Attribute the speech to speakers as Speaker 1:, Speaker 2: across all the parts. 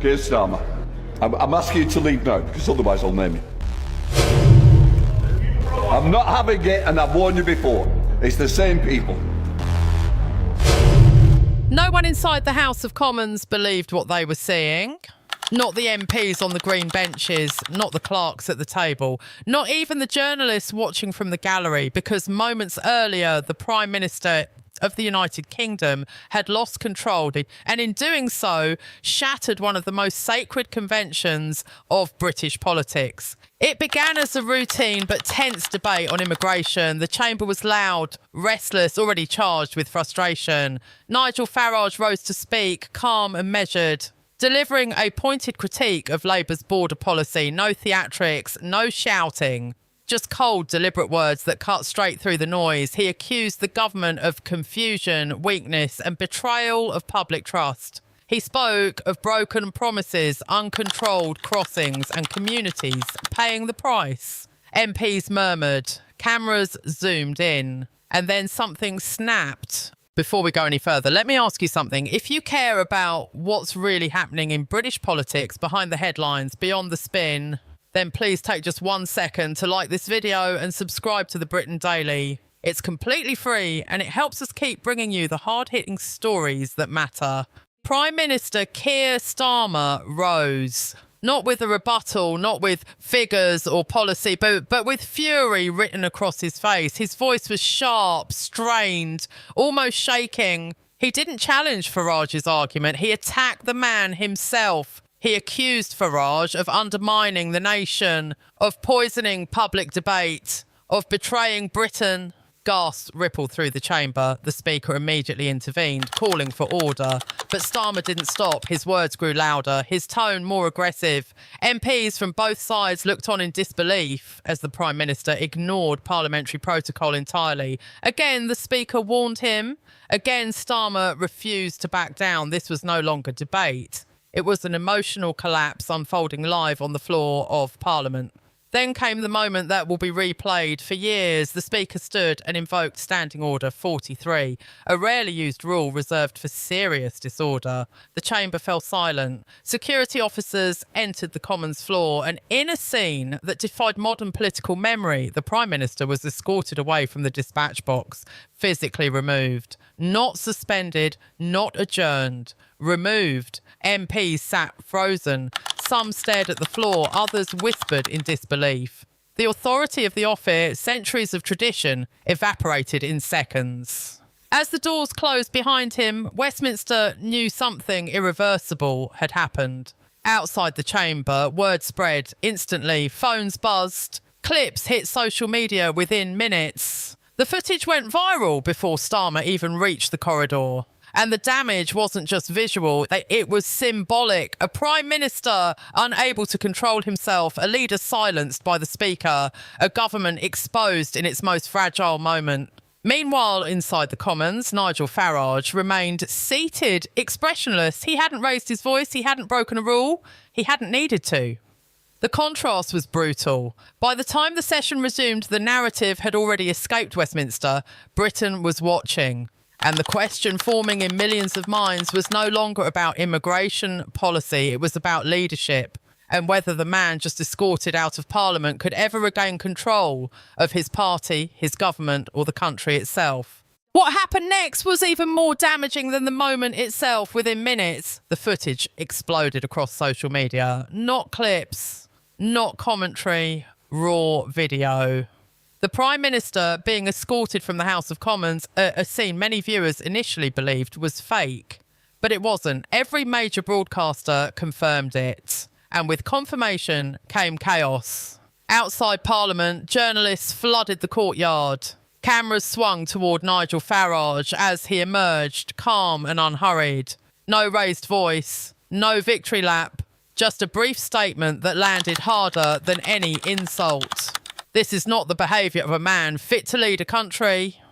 Speaker 1: Keir Starmer, I'm asking you to leave now, because otherwise I'll name you. I'm not having it, and I've warned you before. It's the same people.
Speaker 2: No one inside the House of Commons believed what they were seeing. Not the MPs on the green benches, not the clerks at the table, not even the journalists watching from the gallery, because moments earlier, the Prime Minister of the United Kingdom had lost control and in doing so shattered one of the most sacred conventions of British politics. It began as a routine but tense debate on immigration. The chamber was loud, restless, already charged with frustration. Nigel Farage rose to speak, calm and measured, delivering a pointed critique of Labour's border policy. No theatrics, no shouting. Just cold, deliberate words that cut straight through the noise. He accused the government of confusion, weakness and betrayal of public trust. He spoke of broken promises, uncontrolled crossings and communities paying the price. MPs murmured, cameras zoomed in, and then something snapped. Before we go any further, let me ask you something. If you care about what's really happening in British politics behind the headlines, beyond the spin, then please take just 1 second to like this video and subscribe to the Britain Daily. It's completely free and it helps us keep bringing you the hard-hitting stories that matter. Prime Minister Keir Starmer rose, not with a rebuttal, not with figures or policy, but with fury written across his face. His voice was sharp, strained, almost shaking. He didn't challenge Farage's argument. He attacked the man himself. He accused Farage of undermining the nation, of poisoning public debate, of betraying Britain. Gasps rippled through the chamber. The Speaker immediately intervened, calling for order. But Starmer didn't stop. His words grew louder, his tone more aggressive. MPs from both sides looked on in disbelief as the Prime Minister ignored parliamentary protocol entirely. Again, the Speaker warned him. Again, Starmer refused to back down. This was no longer debate. It was an emotional collapse unfolding live on the floor of Parliament. Then came the moment that will be replayed for years. The Speaker stood and invoked Standing Order 43, a rarely used rule reserved for serious disorder. The chamber fell silent. Security officers entered the Commons floor, and in a scene that defied modern political memory, the Prime Minister was escorted away from the dispatch box, physically removed. Not suspended, not adjourned. Removed. MPs sat frozen. Some stared at the floor, others whispered in disbelief. The authority of the office, centuries of tradition, evaporated in seconds. As the doors closed behind him, Westminster knew something irreversible had happened. Outside the chamber, word spread instantly. Phones buzzed. Clips hit social media within minutes. The footage went viral before Starmer even reached the corridor. And the damage wasn't just visual, it was symbolic. A Prime Minister unable to control himself, a leader silenced by the Speaker, a government exposed in its most fragile moment. Meanwhile, inside the Commons, Nigel Farage remained seated, expressionless. He hadn't raised his voice, he hadn't broken a rule, he hadn't needed to. The contrast was brutal. By the time the session resumed, the narrative had already escaped Westminster. Britain was watching. And the question forming in millions of minds was no longer about immigration policy. It was about leadership and whether the man just escorted out of Parliament could ever regain control of his party, his government or the country itself. What happened next was even more damaging than the moment itself. Within minutes, the footage exploded across social media. Not clips, not commentary, raw video. The Prime Minister being escorted from the House of Commons, a scene many viewers initially believed was fake. But it wasn't. Every major broadcaster confirmed it. And with confirmation came chaos. Outside Parliament, journalists flooded the courtyard. Cameras swung toward Nigel Farage as he emerged, calm and unhurried. No raised voice, no victory lap, just a brief statement that landed harder than any insult. This is not the behaviour of a man fit to lead a country.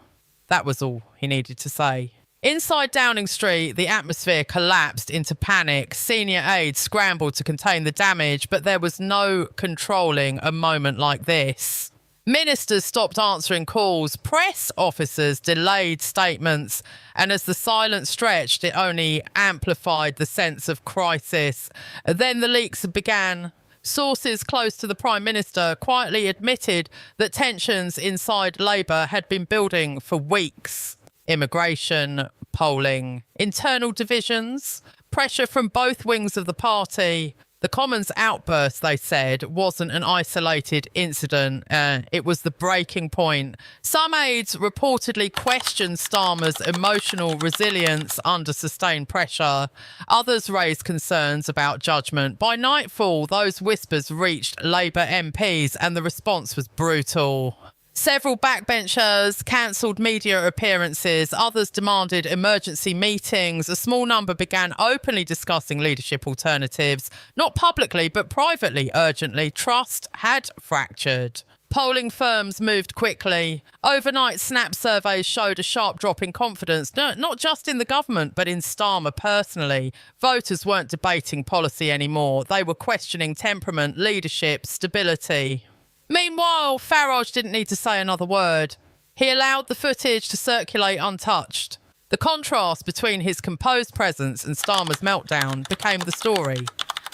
Speaker 2: That was all he needed to say. Inside Downing Street, the atmosphere collapsed into panic. Senior aides scrambled to contain the damage, but there was no controlling a moment like this. Ministers stopped answering calls, press officers delayed statements, and as the silence stretched, it only amplified the sense of crisis. Then the leaks began. Sources close to the Prime Minister quietly admitted that tensions inside Labour had been building for weeks. Immigration, polling, internal divisions, pressure from both wings of the party. The Commons' outburst, they said, wasn't an isolated incident. It was the breaking point. Some aides reportedly questioned Starmer's emotional resilience under sustained pressure. Others raised concerns about judgment. By nightfall, those whispers reached Labour MPs and the response was brutal. Several backbenchers cancelled media appearances. Others demanded emergency meetings. A small number began openly discussing leadership alternatives, not publicly but privately, urgently. Trust had fractured. Polling firms moved quickly. Overnight snap surveys showed a sharp drop in confidence, not just in the government, but in Starmer personally. Voters weren't debating policy anymore. They were questioning temperament, leadership, stability. Meanwhile, Farage didn't need to say another word. He allowed the footage to circulate untouched. The contrast between his composed presence and Starmer's meltdown became the story.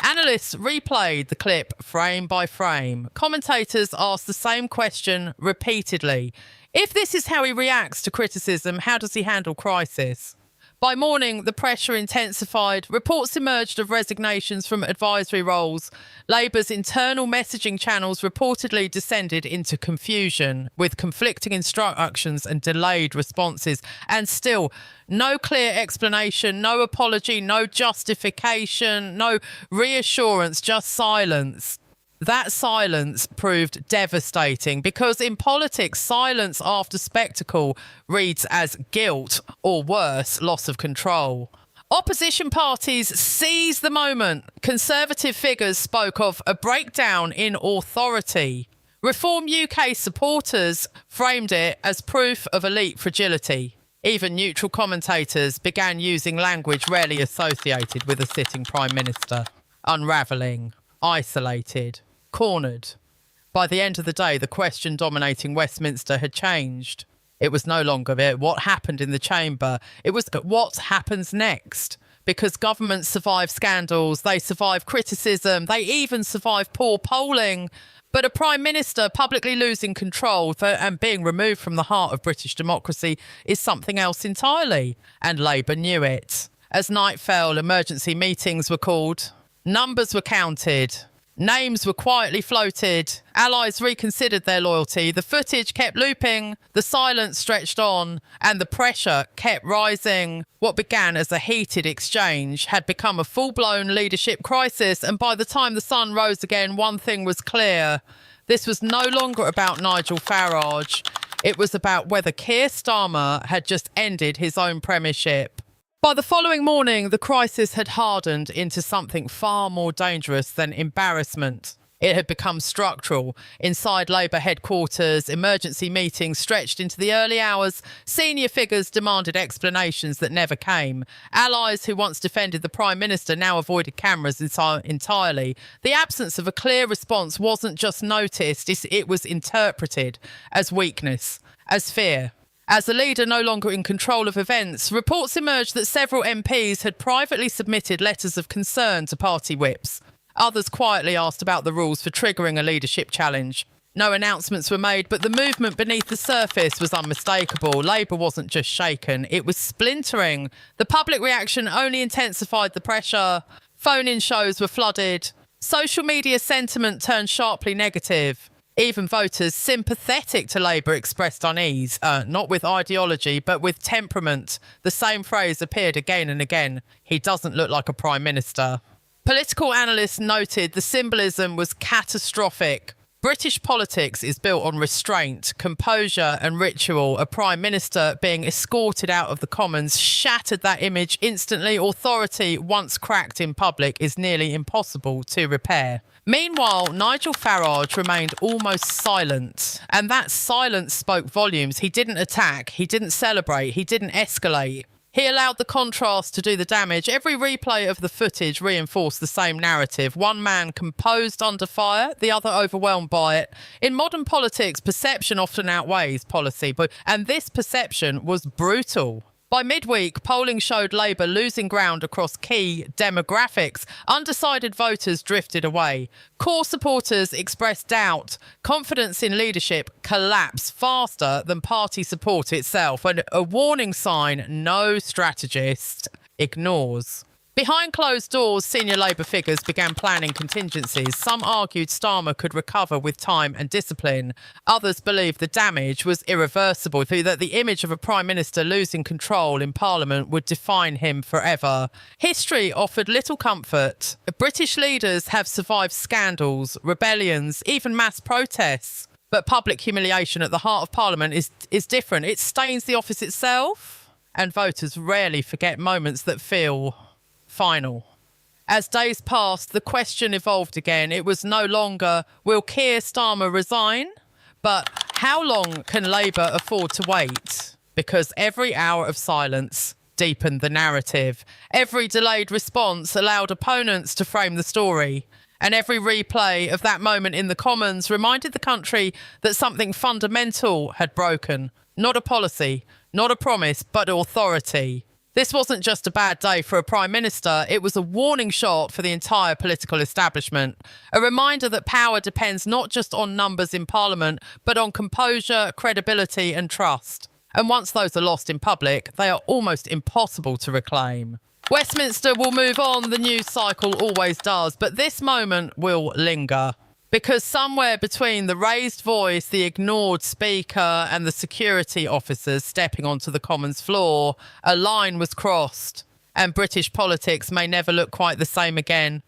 Speaker 2: Analysts replayed the clip frame by frame. Commentators asked the same question repeatedly. If this is how he reacts to criticism, how does he handle crisis? By morning, the pressure intensified. Reports emerged of resignations from advisory roles. Labour's internal messaging channels reportedly descended into confusion, with conflicting instructions and delayed responses. And still, no clear explanation, no apology, no justification, no reassurance, just silence. That silence proved devastating because in politics, silence after spectacle reads as guilt or worse, loss of control. Opposition parties seized the moment. Conservative figures spoke of a breakdown in authority. Reform UK supporters framed it as proof of elite fragility. Even neutral commentators began using language rarely associated with a sitting Prime Minister. Unravelling, isolated, cornered. By the end of the day, the question dominating Westminster had changed. It was no longer what happened in the chamber. It was what happens next. Because governments survive scandals, they survive criticism, they even survive poor polling. But a Prime Minister publicly losing control and being removed from the heart of British democracy is something else entirely. And Labour knew it. As night fell, emergency meetings were called. Numbers were counted. Names were quietly floated. Allies reconsidered their loyalty. The footage kept looping. The silence stretched on. And the pressure kept rising. What began as a heated exchange had become a full-blown leadership crisis. And by the time the sun rose again, one thing was clear. This was no longer about Nigel Farage. It was about whether Keir Starmer had just ended his own premiership. By the following morning, the crisis had hardened into something far more dangerous than embarrassment. It had become structural. Inside Labour headquarters, emergency meetings stretched into the early hours. Senior figures demanded explanations that never came. Allies who once defended the Prime Minister now avoided cameras entirely. The absence of a clear response wasn't just noticed, it was interpreted as weakness, as fear. As the leader no longer in control of events, reports emerged that several MPs had privately submitted letters of concern to party whips. Others quietly asked about the rules for triggering a leadership challenge. No announcements were made, but the movement beneath the surface was unmistakable. Labour wasn't just shaken, it was splintering. The public reaction only intensified the pressure. Phone-in shows were flooded. Social media sentiment turned sharply negative. Even voters sympathetic to Labour expressed unease, not with ideology, but with temperament. The same phrase appeared again and again. He doesn't look like a Prime Minister. Political analysts noted the symbolism was catastrophic. British politics is built on restraint, composure and ritual. A Prime Minister being escorted out of the Commons shattered that image instantly. Authority, once cracked in public, is nearly impossible to repair. Meanwhile, Nigel Farage remained almost silent, and that silence spoke volumes. He didn't attack, he didn't celebrate, he didn't escalate. He allowed the contrast to do the damage. Every replay of the footage reinforced the same narrative. One man composed under fire, the other overwhelmed by it. In modern politics, perception often outweighs policy, and this perception was brutal. By midweek, polling showed Labour losing ground across key demographics. Undecided voters drifted away. Core supporters expressed doubt. Confidence in leadership collapsed faster than party support itself, and a warning sign no strategist ignores. Behind closed doors, senior Labour figures began planning contingencies. Some argued Starmer could recover with time and discipline. Others believed the damage was irreversible, that the image of a Prime Minister losing control in Parliament would define him forever. History offered little comfort. British leaders have survived scandals, rebellions, even mass protests. But public humiliation at the heart of Parliament is different. It stains the office itself, and voters rarely forget moments that feel final. As days passed, the question evolved again. It was no longer, will Keir Starmer resign? But how long can Labour afford to wait? Because every hour of silence deepened the narrative. Every delayed response allowed opponents to frame the story. And every replay of that moment in the Commons reminded the country that something fundamental had broken. Not a policy, not a promise, but authority. This wasn't just a bad day for a Prime Minister, it was a warning shot for the entire political establishment. A reminder that power depends not just on numbers in Parliament, but on composure, credibility and trust. And once those are lost in public, they are almost impossible to reclaim. Westminster will move on, the news cycle always does, but this moment will linger. Because somewhere between the raised voice, the ignored speaker and the security officers stepping onto the Commons floor, a line was crossed, and British politics may never look quite the same again.